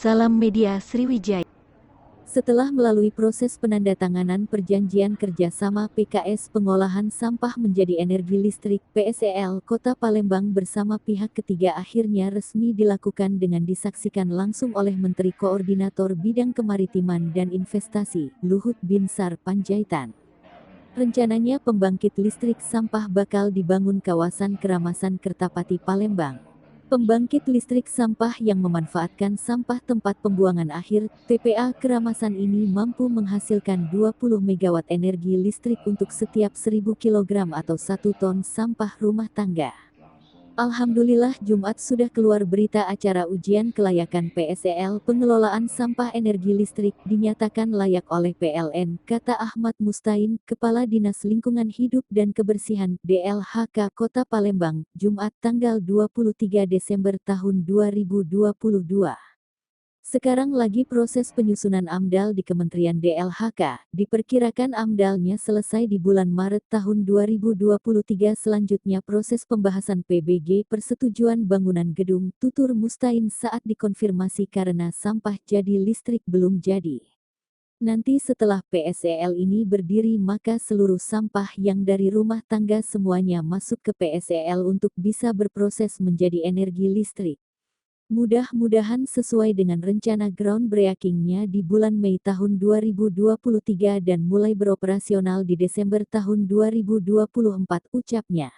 Salam Media Sriwijaya. Setelah melalui proses penandatanganan Perjanjian Kerjasama PKS Pengolahan Sampah Menjadi Energi Listrik (PSEL) Kota Palembang bersama pihak ketiga akhirnya resmi dilakukan dengan disaksikan langsung oleh Menteri Koordinator Bidang Kemaritiman dan Investasi, Luhut Binsar Panjaitan. Rencananya pembangkit listrik sampah bakal dibangun kawasan Keramasan Kertapati Palembang. Pembangkit listrik sampah yang memanfaatkan sampah tempat pembuangan akhir (TPA) Keramasan ini mampu menghasilkan 20 megawatt energi listrik untuk setiap 1000 kg atau 1 ton sampah rumah tangga. Alhamdulillah Jumat sudah keluar berita acara ujian kelayakan PSEL pengelolaan sampah energi listrik dinyatakan layak oleh PLN, kata Ahmad Mustain, Kepala Dinas Lingkungan Hidup dan Kebersihan DLHK Kota Palembang, Jumat tanggal 23 Desember tahun 2022. Sekarang lagi proses penyusunan AMDAL di Kementerian DLHK, diperkirakan AMDALnya selesai di bulan Maret tahun 2023. Selanjutnya proses pembahasan PBG persetujuan bangunan gedung, tutur Mustain saat dikonfirmasi karena sampah jadi listrik belum jadi. Nanti setelah PSEL ini berdiri maka seluruh sampah yang dari rumah tangga semuanya masuk ke PSEL untuk bisa berproses menjadi energi listrik. Mudah-mudahan sesuai dengan rencana groundbreaking-nya di bulan Mei tahun 2023 dan mulai beroperasional di Desember tahun 2024, ucapnya.